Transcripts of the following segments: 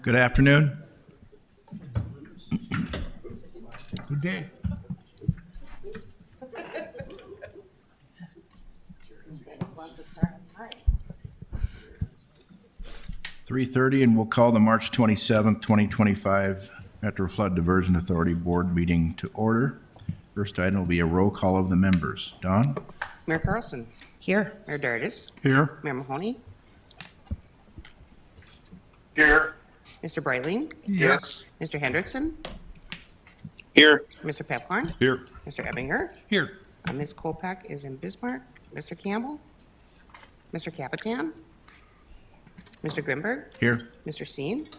Good afternoon. Good day. Wants to start on time. 3:30, and we'll call the March 27th, 2025 Metro Flood Diversion Authority Board meeting to order. First item will be a roll call of the members. Don? Mayor Carlson. Here. Mayor Dardis. Here. Mayor Mahoney. Here. Mr. Breitling. Yes. Mr. Hendrickson. Here. Mr. Pepcorn. Here. Mr. Ebbinger. Here. Ms. Kolpak is in Bismarck. Mr. Campbell. Mr. Capitan. Mr. Grimberg. Here. Mr. Steen.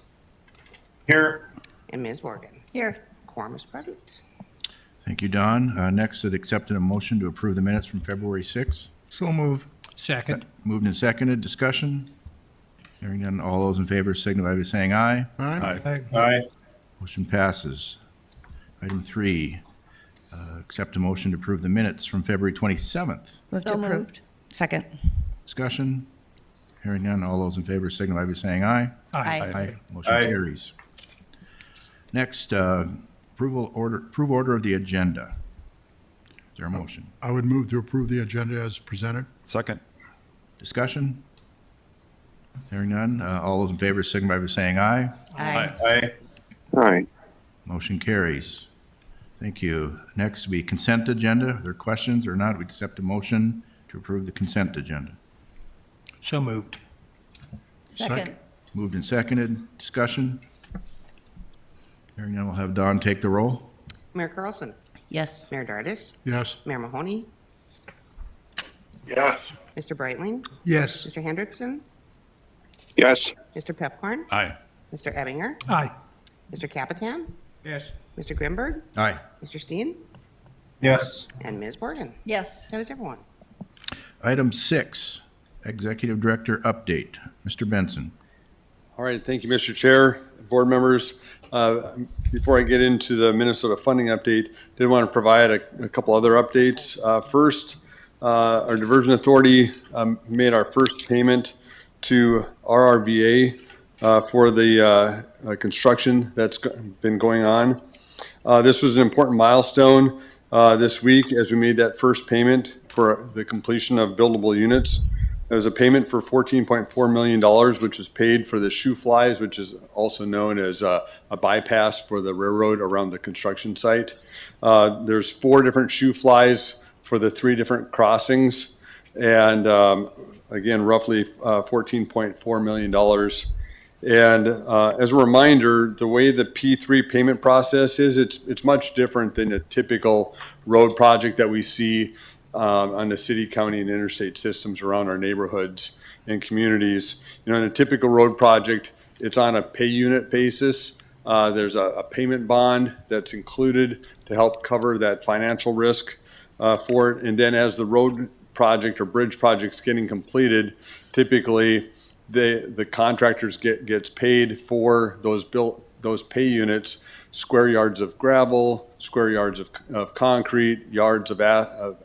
Here. And Ms. Morgan. Here. Quorum is present. Thank you, Don. Next, it accepted a motion to approve the minutes from February 6th. So move. Second. Moved and seconded. Discussion? Hearing none, all those in favor signify by saying aye. Aye. Aye. Motion passes. Item 3, accept a motion to approve the minutes from February 27th. Move to approve. Second. Discussion? Hearing none, all those in favor signify by saying aye. Aye. Motion Aye. carries. Next, approve order of the agenda. Is there a motion? I would move to approve the agenda as presented. Second. Discussion? Hearing none, all those in favor signify by saying aye. Aye. Aye. Aye. Motion carries. Thank you. Next will be consent agenda. Are there questions or not? We accept a motion to approve the consent agenda. So moved. Second. Moved and seconded. Discussion? Hearing none, we'll have Don take the roll. Mayor Carlson. Yes. Mayor Dardis. Yes. Mayor Mahoney. Yes. Mr. Breitling. Yes. Mr. Hendrickson. Yes. Mr. Pepcorn. Aye. Mr. Ebbinger. Aye. Mr. Capitan. Yes. Mr. Grimberg. Aye. Mr. Steen. Yes. And Ms. Morgan. Yes. That is everyone. Item 6, Executive Director update. Mr. Benson. All right, thank you, Mr. Chair, board members. Before I get into the Minnesota funding update, did want to provide a couple other updates. First, our Diversion Authority made our first payment to RRVA for the construction that's been going on. This was an important milestone this week as we made that first payment for the completion of buildable units. There was a payment for $14.4 million, which is paid for the shoe flies, which is also known as a bypass for the railroad around the construction site. There's 4 different shoe flies for the 3 different crossings, and again, roughly $14.4 million. And as a reminder, the way the P3 payment process is, it's much different than a typical road project that we see on the city, county, and interstate systems around our neighborhoods and communities. You know, in a typical road project, it's on a pay unit basis. There's a payment bond that's included to help cover that financial risk for it. And then as the road project or bridge project's getting completed, typically the contractors gets paid for those pay units, square yards of gravel, square yards of concrete, yards of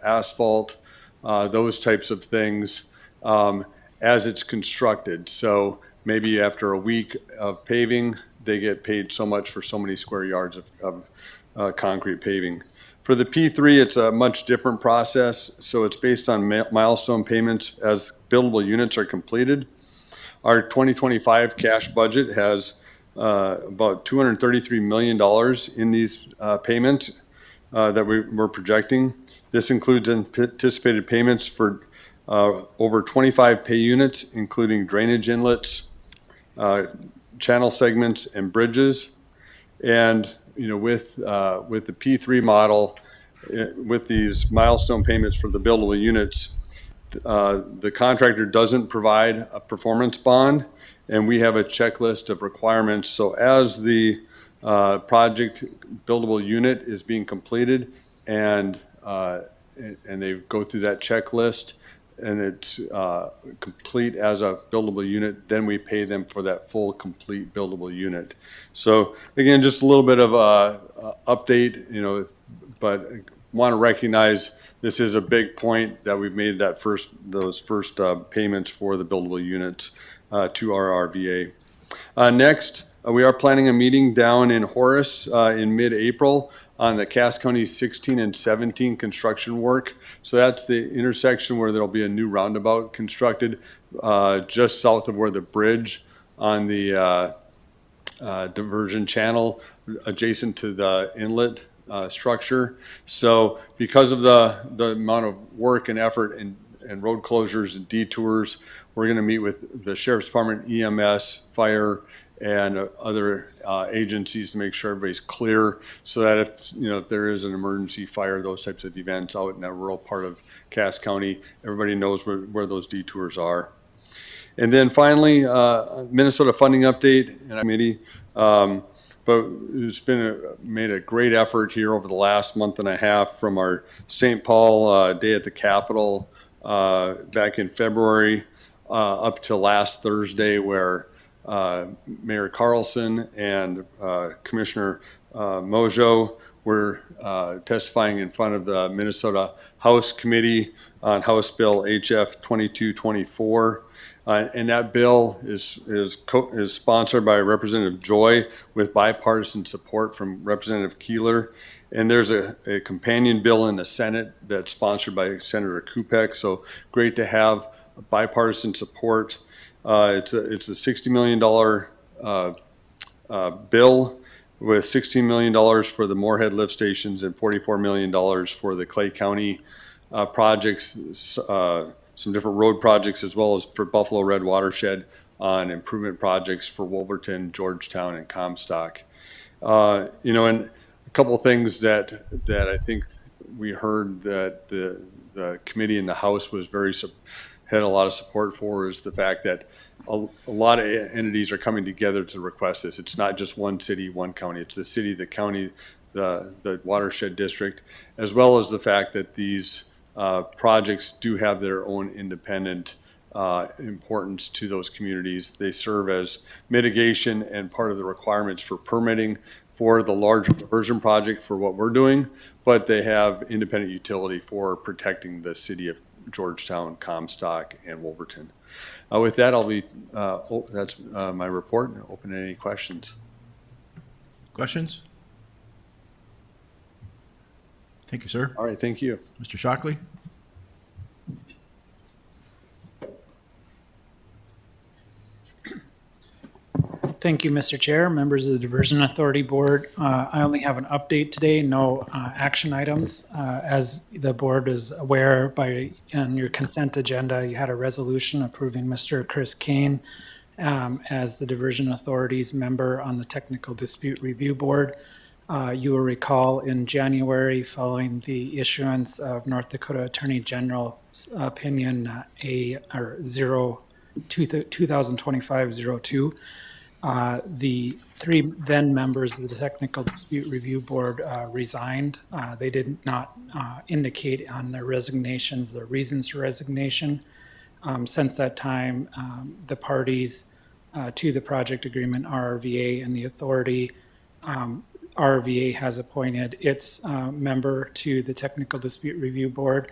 asphalt, those types of things as it's constructed. So maybe after a week of paving, they get paid so much for so many square yards of concrete paving. For the P3, it's a much different process. So it's based on milestone payments as buildable units are completed. Our 2025 cash budget has about $233 million in these payments that we're projecting. This includes anticipated payments for over 25 pay units, including drainage inlets, channel segments, and bridges. And you know, with the P3 model, with these milestone payments for the buildable units, the contractor doesn't provide a performance bond, and we have a checklist of requirements. So as the project buildable unit is being completed and they go through that checklist and it's complete as a buildable unit, then we pay them for that full complete buildable unit. So again, just a little bit of update, you know, but want to recognize this is a big point that we've made those first payments for the buildable units to our RVA. Next, We are planning a meeting down in Horace in mid-April on the Cass County 16 and 17 construction work. So that's the intersection where there'll be a new roundabout constructed just south of where the bridge on the diversion channel adjacent to the inlet structure. So because of the amount of work and effort and road closures and detours, we're going to meet with the Sheriff's Department, EMS, fire, and other agencies to make sure everybody's clear, so that if there is an emergency fire, those types of events out in that rural part of Cass County, everybody knows where those detours are. And then finally, Minnesota funding update and committee. But it's made a great effort here over the last month and a half from our St. Paul Day at the Capitol back in February up to last Thursday, where Mayor Carlson and Commissioner Mojo were testifying in front of the Minnesota House Committee on House Bill HF 2224. And that bill is sponsored by Representative Joy with bipartisan support from Representative Keeler. And there's a companion bill in the Senate that's sponsored by Senator Kupek. So great to have bipartisan support. It's a $60 million bill with $16 million for the Moorhead lift stations and $44 million for the Clay County projects, some different road projects, as well as for Buffalo Red Watershed on improvement projects for Wolverton, Georgetown, and Comstock. And a couple of things that I think we heard that the committee in the House was had a lot of support for is the fact that a lot of entities are coming together to request this. It's not just one city, one county. It's the city, the county, the watershed district, as well as the fact that these projects do have their own independent importance to those communities. They serve as mitigation and part of the requirements for permitting for the large diversion project for what we're doing, but they have independent utility for protecting the city of Georgetown, Comstock, and Wolverton. With that, that's my report. Open to any questions. Questions? Thank you, sir. All right, thank you. Mr. Shockley? Thank you, Mr. Chair, members of the Diversion Authority Board. I only have an update today, no action items. As the board is aware, on your consent agenda, you had a resolution approving Mr. Chris Kane as the Diversion Authority's member on the Technical Dispute Review Board. You will recall in January, following the issuance of North Dakota Attorney General's opinion A/0 2025-02, the three then members of the Technical Dispute Review Board resigned. They did not indicate on their resignations the reasons for resignation. Since that time, the parties to the project agreement, RRVA and the authority, RRVA has appointed its member to the Technical Dispute Review Board.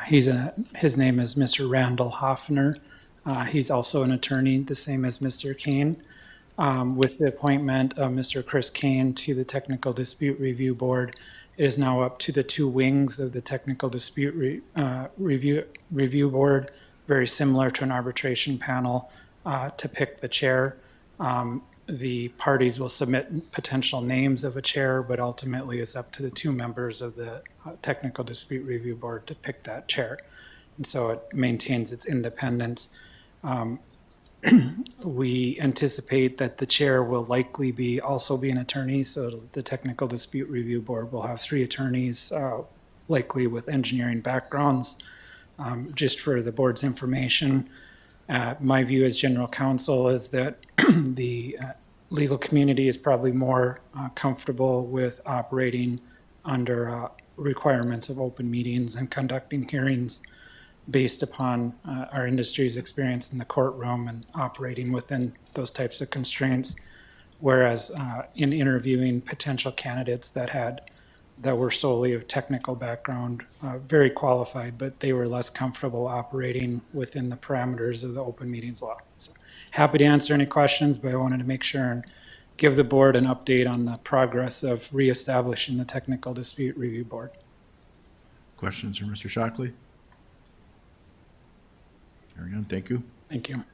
His name is Mr. Randall Hoffner. He's also an attorney, the same as Mr. Kane. With the appointment of Mr. Chris Kane to the Technical Dispute Review Board, it is now up to the two wings of the Technical Dispute Review Board, very similar to an arbitration panel, to pick the chair. The parties will submit potential names of a chair, but ultimately it's up to the two members of the Technical Dispute Review Board to pick that chair. And so it maintains its independence. We anticipate that the chair will likely also be an attorney, so the Technical Dispute Review Board will have three attorneys, likely with engineering backgrounds. Just for the board's information, my view as general counsel is that the legal community is probably more comfortable with operating under requirements of open meetings and conducting hearings based upon our industry's experience in the courtroom and operating within those types of constraints. Whereas in interviewing potential candidates that were solely of technical background, very qualified, but they were less comfortable operating within the parameters of the open meetings law. So happy to answer any questions, but I wanted to make sure and give the board an update on the progress of reestablishing the Technical Dispute Review Board. Questions for Mr. Shockley? Hearing none, thank you. Thank you.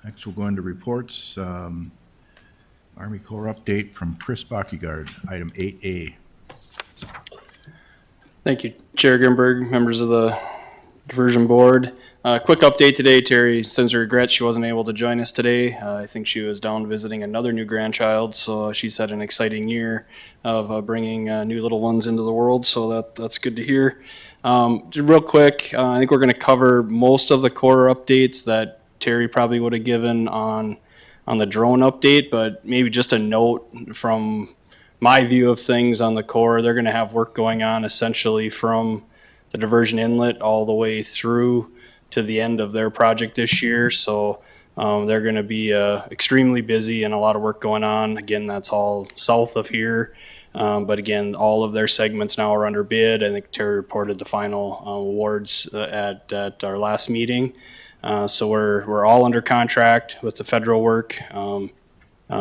Next, we'll go into reports. Army Corps update from Chris Bockyguard, item 8A. Thank you, Chair Grimberg, members of the Diversion Board. Quick update today. Terry sends her regrets she wasn't able to join us today. I think she was down visiting another new grandchild, so she's had an exciting year of bringing new little ones into the world, so that's good to hear. Just real quick, I think we're going to cover most of the Corps updates that Terry probably would have given on the drone update, but maybe just a note from my view of things on the Corps. They're going to have work going on essentially from the diversion inlet all the way through to the end of their project this year. So they're going to be extremely busy and a lot of work going on. Again, that's all south of here. But again, all of their segments now are under bid. I think Terry reported the final awards at our last meeting. So we're all under contract with the federal work.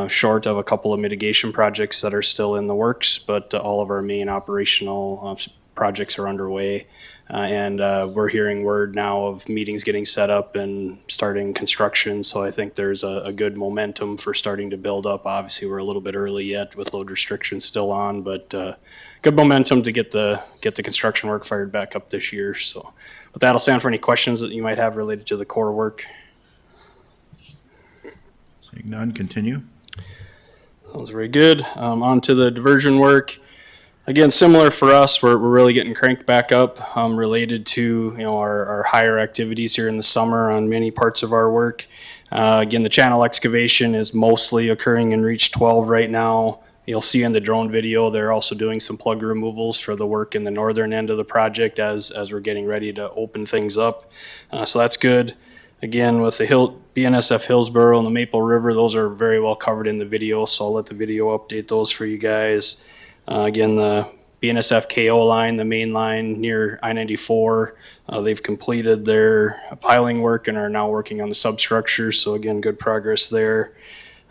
Short of a couple of mitigation projects that are still in the works, but all of our main operational projects are underway. And we're hearing word now of meetings getting set up and starting construction. So I think there's a good momentum for starting to build up. Obviously, we're a little bit early yet with load restrictions still on, but good momentum to get the construction work fired back up this year. So with that, I'll stand for any questions that you might have related to the Corps work. Seeing none, continue. Sounds very good. On to the diversion work. Again, similar for us, we're really getting cranked back up related to our higher activities here in the summer on many parts of our work. Again, the channel excavation is mostly occurring in Reach 12 right now. You'll see in the drone video, they're also doing some plug removals for the work in the northern end of the project as we're getting ready to open things up. So that's good. Again, with the BNSF Hillsborough and the Maple River, those are very well covered in the video, so I'll let the video update those for you guys. Again, the BNSF KO line, the main line near I-94, they've completed their piling work and are now working on the substructure, so again, good progress there.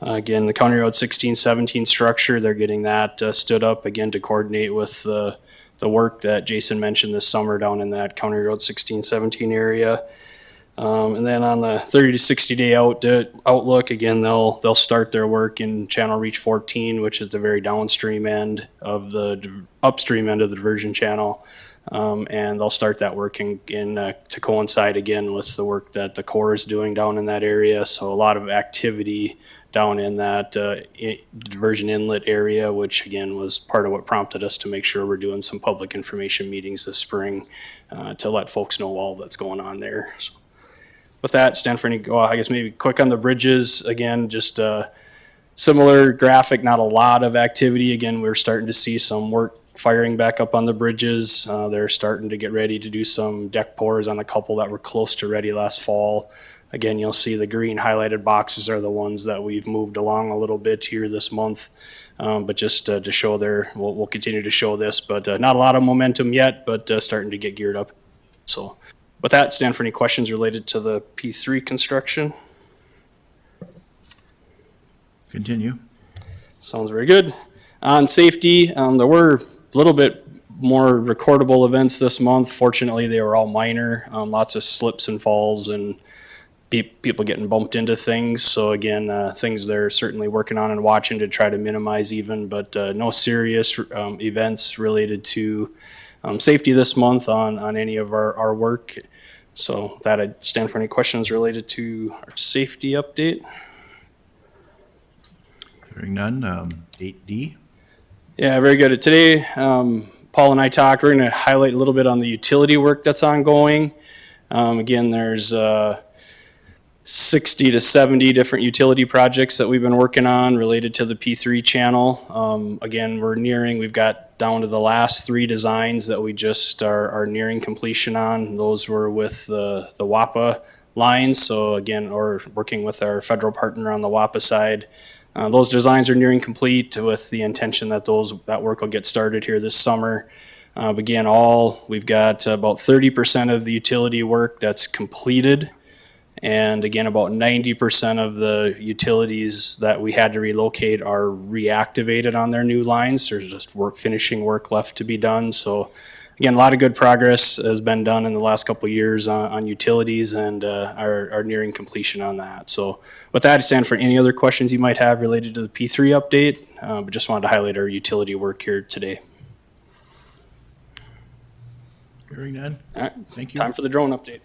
Again, the County Road 1617 structure, they're getting that stood up again to coordinate with the work that Jason mentioned this summer down in that County Road 1617 area. And then on the 30 to 60 day outlook, again, they'll start their work in Channel Reach 14, which is the very downstream end of the upstream end of the diversion channel. And they'll start that work to coincide again with the work that the Corps is doing down in that area. So a lot of activity down in that diversion inlet area, which again was part of what prompted us to make sure we're doing some public information meetings this spring to let folks know all that's going on there. So with that, stand for any, I guess maybe quick on the bridges. Again, just similar graphic, not a lot of activity. Again, we're starting to see some work firing back up on the bridges. They're starting to get ready to do some deck pours on a couple that were close to ready last fall. Again, you'll see the green highlighted boxes are the ones that we've moved along a little bit here this month. But just to show we'll continue to show this, but not a lot of momentum yet, but starting to get geared up. So with that, stand for any questions related to the P3 construction. Continue. Sounds very good. On safety, there were a little bit more recordable events this month. Fortunately, they were all minor. Lots of slips and falls and people getting bumped into things. So again, things they're certainly working on and watching to try to minimize even, but no serious events related to safety this month on any of our work. So that I'd stand for any questions related to our safety update. Hearing none, 8D. Yeah, very good. Today, Paul and I talked, we're going to highlight a little bit on the utility work that's ongoing. Again, there's 60 to 70 different utility projects that we've been working on related to the P3 channel. Again, we've got down to the last 3 designs that we just are nearing completion on. Those were with the WAPA lines. So again, we're working with our federal partner on the WAPA side. Those designs are nearing complete with the intention that that work will get started here this summer. Again, we've got about 30% of the utility work that's completed. And again, about 90% of the utilities that we had to relocate are reactivated on their new lines. There's just finishing work left to be done. So again, a lot of good progress has been done in the last couple of years on utilities, and are nearing completion on that. So with that, I stand for any other questions you might have related to the P3 update, but just wanted to highlight our utility work here today. Hearing none? All right, Thank you. time for the drone update.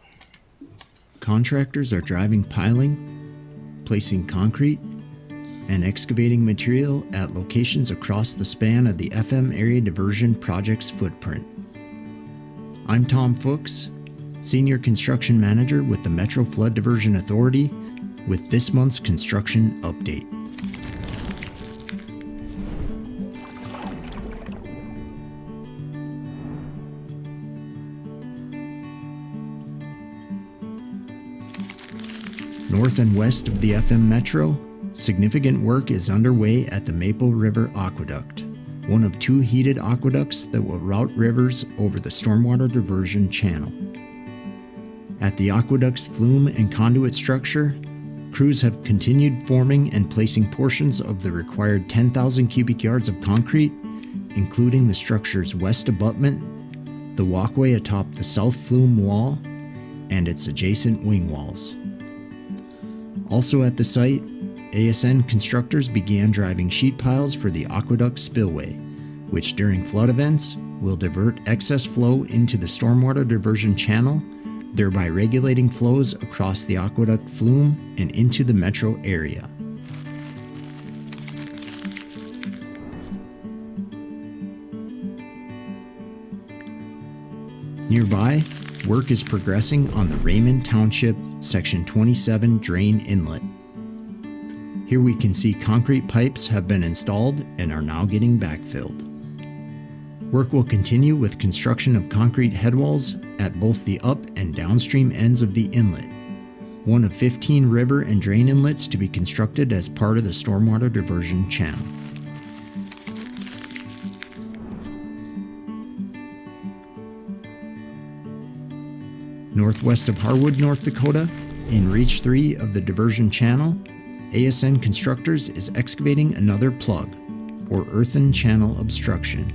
Contractors are driving piling, placing concrete, and excavating material at locations across the span of the FM Area Diversion Project's footprint. I'm Tom Fuchs, Senior Construction Manager with the Metro Flood Diversion Authority, with this month's construction update. North and west of the FM Metro, significant work is underway at the Maple River Aqueduct, one of 2 heated aqueducts that will route rivers over the stormwater diversion channel. At the aqueduct's flume and conduit structure, crews have continued forming and placing portions of the required 10,000 cubic yards of concrete, including the structure's west abutment, the walkway atop the south flume wall, and its adjacent wing walls. Also at the site, ASN constructors began driving sheet piles for the aqueduct spillway, which during flood events will divert excess flow into the stormwater diversion channel, thereby regulating flows across the aqueduct flume and into the metro area. Nearby, work is progressing on the Raymond Township Section 27 drain inlet. Here we can see concrete pipes have been installed and are now getting backfilled. Work will continue with construction of concrete headwalls at both the up and downstream ends of the inlet, one of 15 river and drain inlets to be constructed as part of the stormwater diversion channel. Northwest of Harwood, North Dakota, in Reach 3 of the diversion channel, ASN Constructors is excavating another plug, or earthen channel obstruction.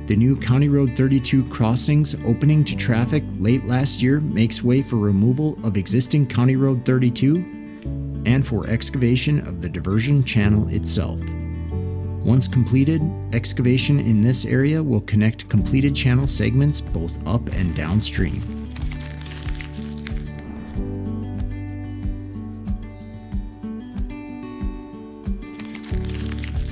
The new County Road 32 crossings opening to traffic late last year makes way for removal of existing County Road 32 and for excavation of the diversion channel itself. Once completed, excavation in this area will connect completed channel segments both up and downstream.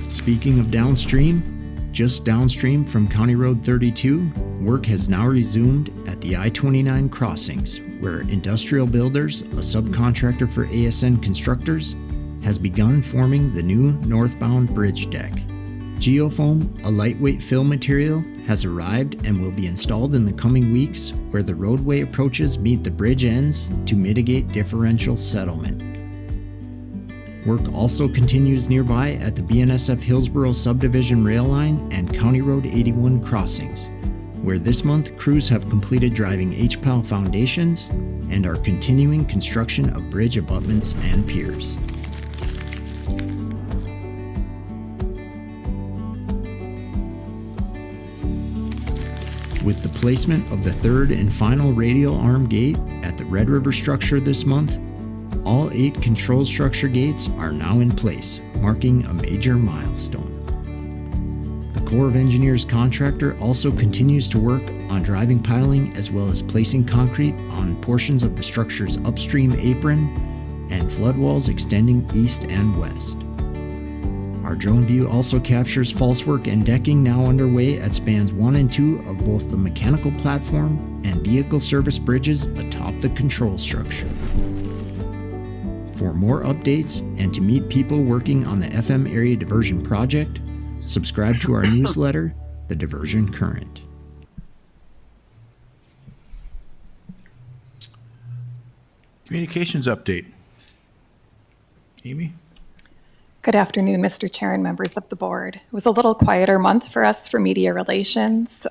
Speaking of downstream, just downstream from County Road 32, work has now resumed at the I-29 crossings, where Industrial Builders, a subcontractor for ASN Constructors, has begun forming the new northbound bridge deck. Geofoam, a lightweight fill material, has arrived and will be installed in the coming weeks where the roadway approaches meet the bridge ends to mitigate differential settlement. Work also continues nearby at the BNSF Hillsboro Subdivision Rail Line and County Road 81 crossings, where this month crews have completed driving HPAL foundations and are continuing construction of bridge abutments and piers. With the placement of the third and final radial arm gate at the Red River structure this month, all 8 control structure gates are now in place, marking a major milestone. The Corps of Engineers contractor also continues to work on driving piling as well as placing concrete on portions of the structure's upstream apron and flood walls extending east and west. Our drone view also captures false work and decking now underway at spans 1 and 2 of both the mechanical platform and vehicle service bridges atop the control structure. For more updates and to meet people working on the FM Area Diversion Project, subscribe to our newsletter, The Diversion Current. Communications update. Amy? Good afternoon, Mr. Chair and members of the board. It was a little quieter month for us for media relations.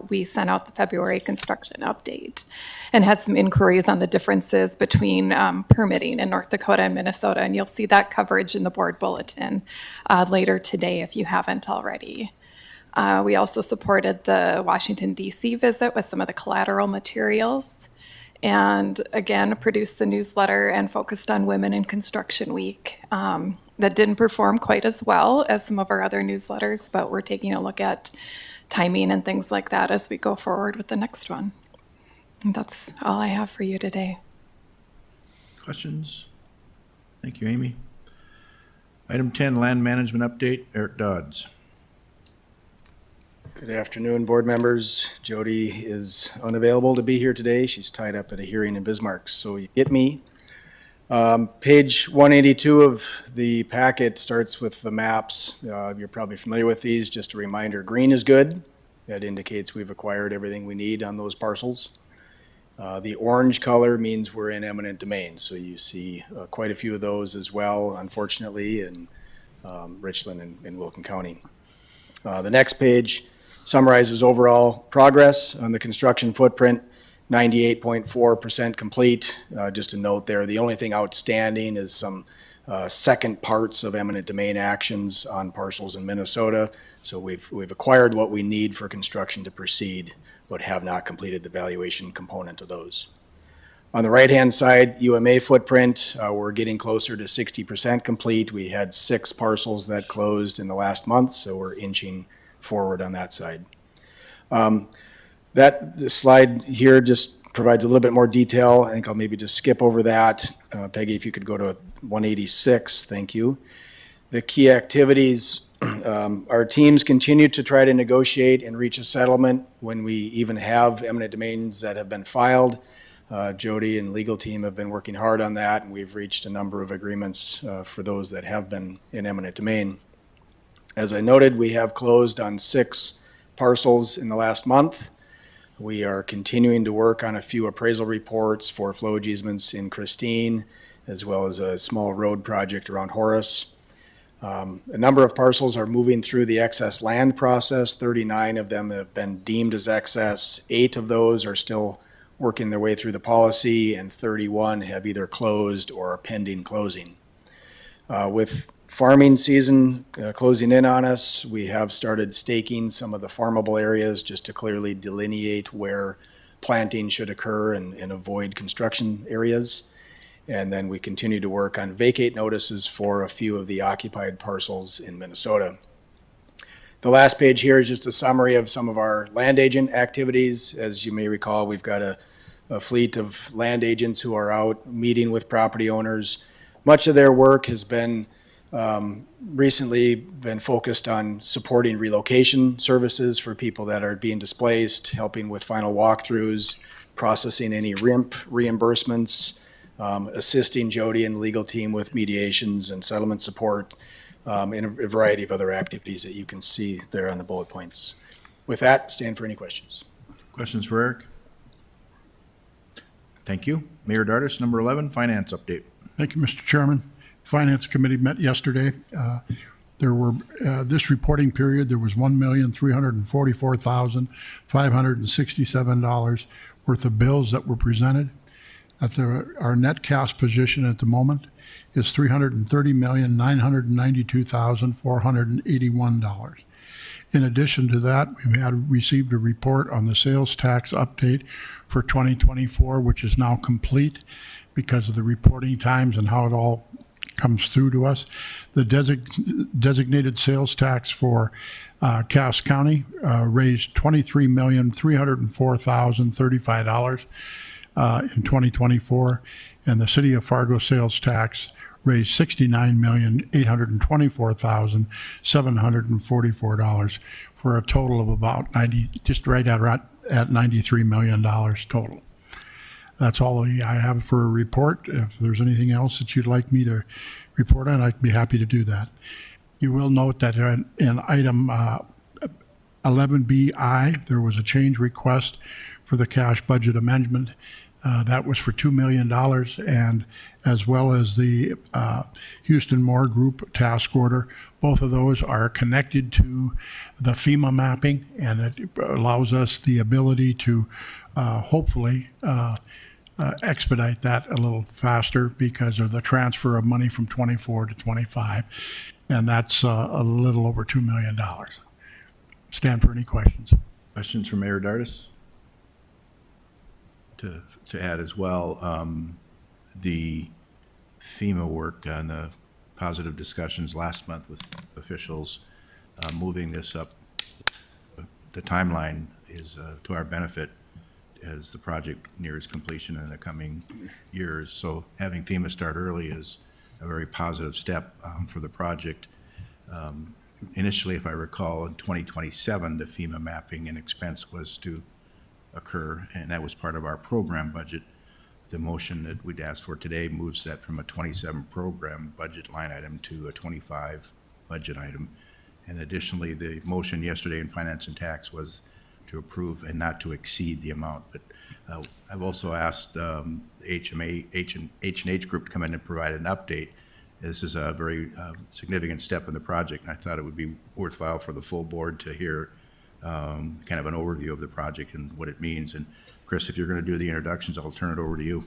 We sent out the February construction update and had some inquiries on the differences between permitting in North Dakota and Minnesota, and you'll see that coverage in the board bulletin later today if you haven't already. We also supported the Washington, D.C. visit with some of the collateral materials, and again, produced the newsletter and focused on Women in Construction Week. That didn't perform quite as well as some of our other newsletters, but we're taking a look at timing and things like that as we go forward with the next one. And that's all I have for you today. Questions? Thank you, Amy. Item 10, land management update, Eric Dodds. Good afternoon, board members. Jody is unavailable to be here today. She's tied up at a hearing in Bismarck, so you get me. Page 182 of the packet starts with the maps. You're probably familiar with these. Just a reminder, green is good. That indicates we've acquired everything we need on those parcels. The orange color means we're in eminent domain, so you see quite a few of those as well, unfortunately, in Richland and Wilkin County. The next page summarizes overall progress on the construction footprint. 98.4% complete. Just a note there, the only thing outstanding is some second parts of eminent domain actions on parcels in Minnesota. So we've acquired what we need for construction to proceed, but have not completed the valuation component of those. On the right-hand side, UMA footprint, we're getting closer to 60% complete. We had 6 parcels that closed in the last month, so we're inching forward on that side. This slide here just provides a little bit more detail. I think I'll maybe just skip over that. Peggy, if you could go to 186, thank you. The key activities, our teams continue to try to negotiate and reach a settlement when we even have eminent domains that have been filed. Jody and legal team have been working hard on that, and we've reached a number of agreements for those that have been in eminent domain. As I noted, we have closed on 6 parcels in the last month. We are continuing to work on a few appraisal reports for flowage easements in Christine, as well as a small road project around Horace. A number of parcels are moving through the excess land process. 39 of them have been deemed as excess. 8 of those are still working their way through the policy, and 31 have either closed or are pending closing. With farming season closing in on us, we have started staking some of the farmable areas just to clearly delineate where planting should occur and avoid construction areas. And then we continue to work on vacate notices for a few of the occupied parcels in Minnesota. The last page here is just a summary of some of our land agent activities. As you may recall, we've got a fleet of land agents who are out meeting with property owners. Much of their work has been recently been focused on supporting relocation services for people that are being displaced, helping with final walkthroughs, processing any RIMP reimbursements, assisting Jody and the legal team with mediations and settlement support, and a variety of other activities that you can see there on the bullet points. With that, stand for any questions. Questions for Eric? Thank you. Mayor Dardis, number 11, finance update. Thank you, Mr. Chairman. Finance Committee met yesterday. There were, this reporting period, there was $1,344,567 worth of bills that were presented. Our net cash position at the moment is $330,992,481. In addition to that, we've received a report on the sales tax update for 2024, which is now complete because of the reporting times and how it all comes through to us. The designated sales tax for Cass County raised $23,304,035 in 2024, and the City of Fargo sales tax raised $69,824,744 for a total of about just right at $93 million total. That's all I have for a report. If there's anything else that you'd like me to report on, I'd be happy to do that. You will note that in item 11BI, there was a change request for the cash budget amendment. That was for $2 million, and as well as the Houston Moore Group task order. Both of those are connected to the FEMA mapping, and it allows us the ability to hopefully expedite that a little faster because of the transfer of money from 24 to 25, and that's a little over $2 million. Stand for any questions. Questions for Mayor Dardis? To add as well, the FEMA work and the positive discussions last month with officials, moving this up, the timeline is to our benefit as the project nears completion in the coming years. So having FEMA start early is a very positive step for the project. Initially, if I recall, in 2027, the FEMA mapping and expense was to occur, and that was part of our program budget. The motion that we'd asked for today moves that from a 27 program budget line item to a 25 budget item. And additionally, the motion yesterday in Finance and Tax was to approve and not to exceed the amount. But I've also asked H&H Group to come in and provide an update. This is a very significant step in the project, and I thought it would be worthwhile for the full board to hear kind of an overview of the project and what it means. And Chris, if you're going to do the introductions, I'll turn it over to you.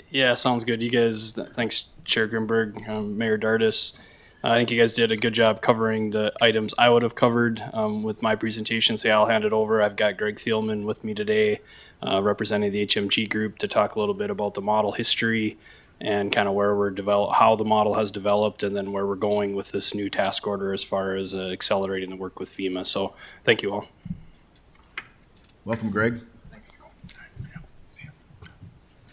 Yeah, sounds good. You guys, thanks, Chair Grimberg, Mayor Dardis. I think you guys did a good job covering the items I would have covered with my presentation. So yeah, I'll hand it over. I've got Greg Thielman with me today, representing the HMG Group, to talk a little bit about the model history and kind of where how the model has developed, and then where we're going with this new task order as far as accelerating the work with FEMA. So thank you all. Welcome, Greg.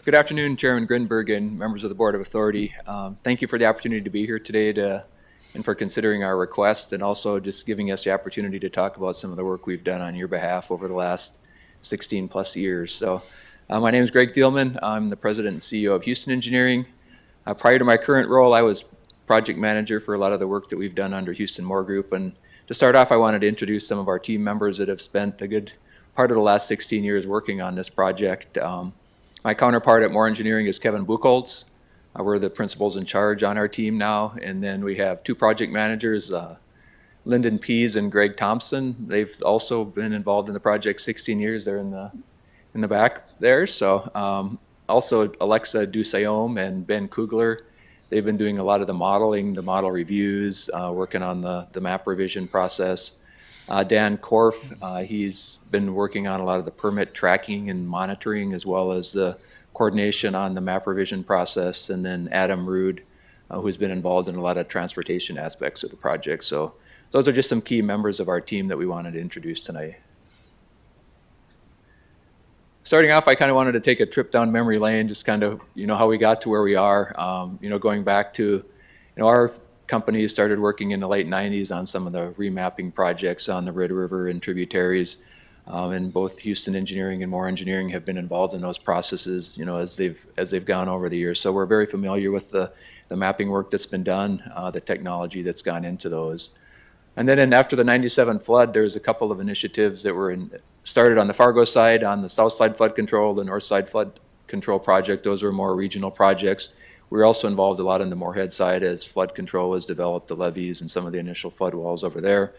Good afternoon, Chairman Grinberg and members of the Board of Authority. Thank you for the opportunity to be here today and for considering our request, and also just giving us the opportunity to talk about some of the work we've done on your behalf over the last 16 plus years. So my name is Greg Thielman. I'm the President and CEO of Houston Engineering. Prior to my current role, I was project manager for a lot of the work that we've done under Houston Moore Group. And to start off, I wanted to introduce some of our team members that have spent a good part of the last 16 years working on this project. My counterpart at Moore Engineering is Kevin Buchholz. We're the principals in charge on our team now. And then we have two project managers, Lyndon Pease and Greg Thompson. They've also been involved in the project 16 years. They're in the back there. So also Alexa Dusayom and Ben Kugler. They've been doing a lot of the modeling, the model reviews, working on the map revision process. Dan Korf, he's been working on a lot of the permit tracking and monitoring, as well as the coordination on the map revision process. And then Adam Rude, who's been involved in a lot of transportation aspects of the project. So those are just some key members of our team that we wanted to introduce tonight. Starting off, I kind of wanted to take a trip down memory lane, just kind of, how we got to where we are. Going back to, our company started working in the late 90s on some of the remapping projects on the Red River and tributaries. And both Houston Engineering and Moore Engineering have been involved in those processes, as they've gone over the years. So we're very familiar with the mapping work that's been done, the technology that's gone into those. And then after the 97 flood, there's a couple of initiatives that were started on the Fargo side, on the south side flood control, the north side flood control project. Those were more regional projects. We were also involved a lot in the Moorhead side as flood control was developed, the levees and some of the initial flood walls over there.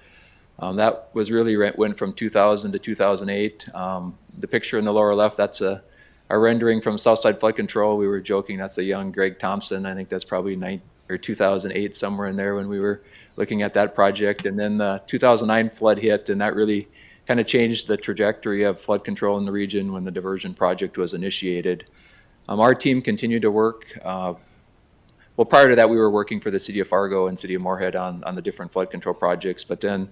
That was really went from 2000 to 2008. The picture in the lower left, that's a rendering from Southside Flood Control. We were joking, that's a young Greg Thompson. I think that's probably 2008, somewhere in there when we were looking at that project. And then the 2009 flood hit, and that really kind of changed the trajectory of flood control in the region when the diversion project was initiated. Our team continued to work. Well, prior to that, we were working for the City of Fargo and City of Moorhead on the different flood control projects. But then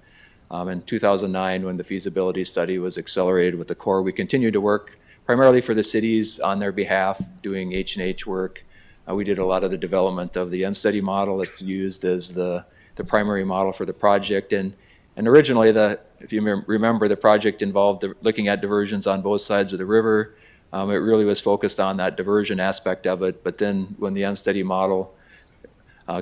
in 2009, when the feasibility study was accelerated with the Corps, we continued to work primarily for the cities on their behalf, doing H&H work. We did a lot of the development of the unsteady model that's used as the primary model for the project. And originally, if you remember, the project involved looking at diversions on both sides of the river. It really was focused on that diversion aspect of it. But then when the unsteady model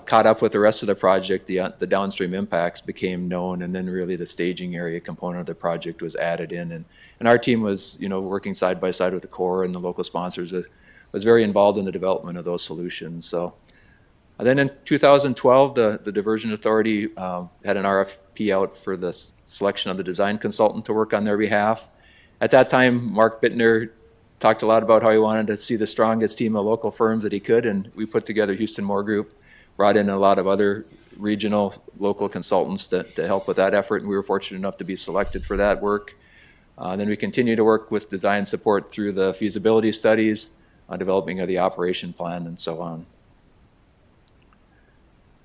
caught up with the rest of the project, the downstream impacts became known, and then really the staging area component of the project was added in. And our team was, working side by side with the Corps and the local sponsors, was very involved in the development of those solutions. So then in 2012, the Diversion Authority had an RFP out for the selection of the design consultant to work on their behalf. At that time, Mark Bittner talked a lot about how he wanted to see the strongest team of local firms that he could, and we put together Houston Moore Group, brought in a lot of other regional local consultants to help with that effort, and we were fortunate enough to be selected for that work. Then we continue to work with design support through the feasibility studies, developing of the operation plan, and so on.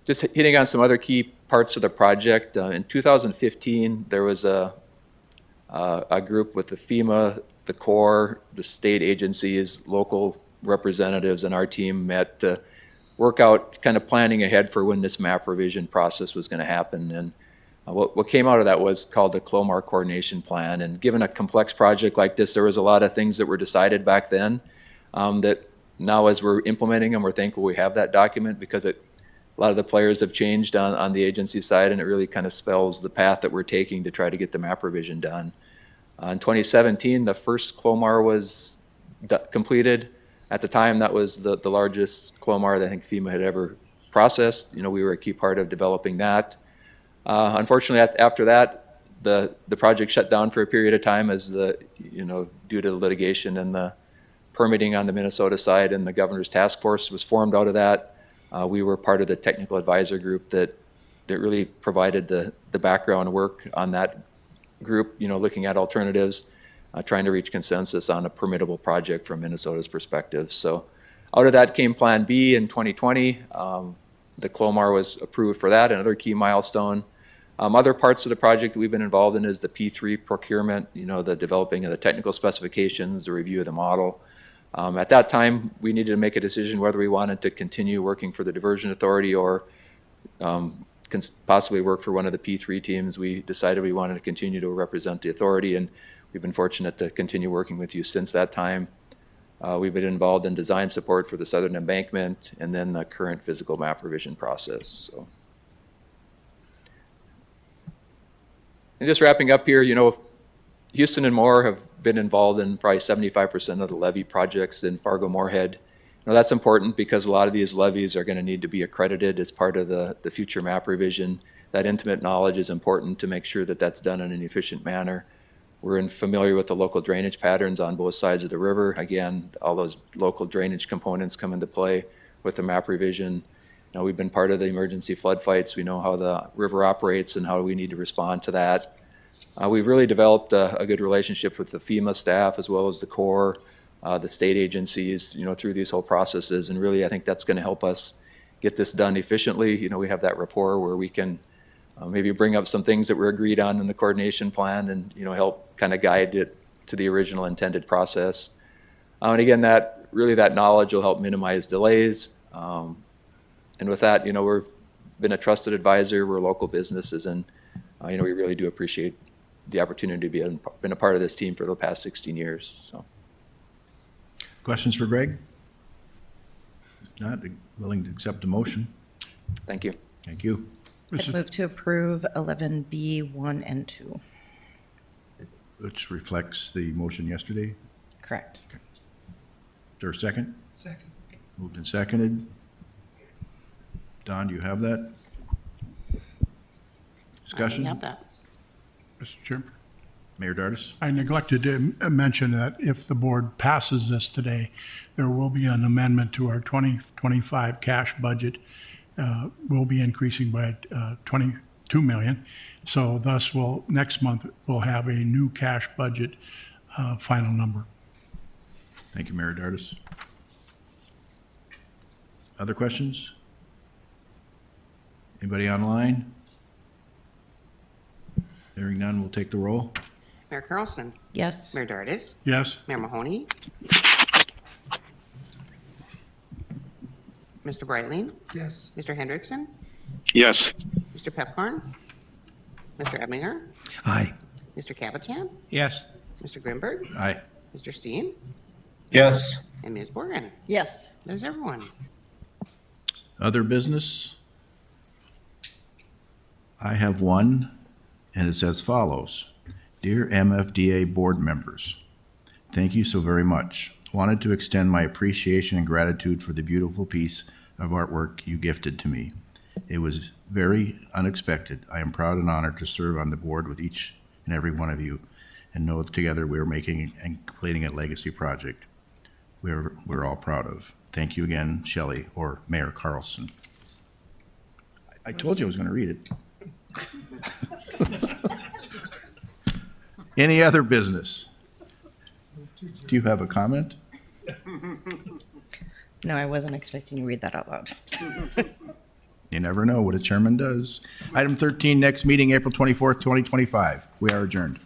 Just hitting on some other key parts of the project. In 2015, there was a group with the FEMA, the Corps, the state agencies, local representatives, and our team met to work out kind of planning ahead for when this map revision process was going to happen. And what came out of that was called the Clomar Coordination Plan. And given a complex project like this, there was a lot of things that were decided back then that now as we're implementing them, we're thankful we have that document, because a lot of the players have changed on the agency side, and it really kind of spells the path that we're taking to try to get the map revision done. In 2017, the first Clomar was completed. At the time, that was the largest Clomar that I think FEMA had ever processed. We were a key part of developing that. Unfortunately, after that, the project shut down for a period of time as due to the litigation and the permitting on the Minnesota side, and the governor's task force was formed out of that. We were part of the technical advisor group that really provided the background work on that group, looking at alternatives, trying to reach consensus on a permittable project from Minnesota's perspective. So out of that came Plan B in 2020. The Clomar was approved for that, another key milestone. Other parts of the project that we've been involved in is the P3 procurement, the developing of the technical specifications, the review of the model. At that time, we needed to make a decision whether we wanted to continue working for the Diversion Authority or possibly work for one of the P3 teams. We decided we wanted to continue to represent the authority, and we've been fortunate to continue working with you since that time. We've been involved in design support for the Southern Embankment and then the current physical map revision process. So, and just wrapping up here, Houston and Moore have been involved in probably 75% of the levee projects in Fargo-Moorhead. That's important because a lot of these levees are going to need to be accredited as part of the future map revision. That intimate knowledge is important to make sure that that's done in an efficient manner. We're familiar with the local drainage patterns on both sides of the river. Again, all those local drainage components come into play with the map revision. We've been part of the emergency flood fights. We know how the river operates and how we need to respond to that. We've really developed a good relationship with the FEMA staff as well as the Corps, the state agencies, through these whole processes. And really, I think that's going to help us get this done efficiently. We have that rapport where we can maybe bring up some things that were agreed on in the coordination plan and, help kind of guide it to the original intended process. And again, that knowledge will help minimize delays. And with that, we've been a trusted advisor. We're local businesses, and, we really do appreciate the opportunity to be been a part of this team for the past 16 years. So, Questions for Greg? If not, willing to accept a motion? thank you. Thank you. I'd move to approve 11B 1 and 2. Which reflects the motion yesterday. Correct. Is there a second? Second. Moved and seconded. Don, do you have that? Discussion? I have that. Mr. Chairman, Mayor Dardis? I neglected to mention that if the board passes this today, there will be an amendment to our 2025 cash budget. Will be increasing by 22 million. So thus next month, we'll have a new cash budget final number. Thank you, Mayor Dardis. Other questions? Anybody online? Hearing none, we'll take the roll. Mayor Carlson. Yes. Mayor Dardis. Yes? Mayor Mahoney. Mr. Breitling. Yes. Mr. Hendrickson. Yes. Mr. Pepcorn. Mr. Edlinger. Aye. Mr. Capitan. Yes. Mr. Grimberg. Aye. Mr. Steen. Yes. And Ms. Borgen. Yes. There's everyone. Other business? I have one, and it's as follows. Dear MFDA board members, thank you so very much. Wanted to extend my appreciation and gratitude for the beautiful piece of artwork you gifted to me. It was very unexpected. I am proud and honored to serve on the board with each and every one of you and know together we are making and completing a legacy project we're all proud of. Thank you again, Shelley, or Mayor Carlson. I told you I was going to read it. Any other business? Do you have a comment? No, I wasn't expecting you to read that out loud. You never know what a chairman does. Item 13, next meeting, April 24th, 2025. We are adjourned.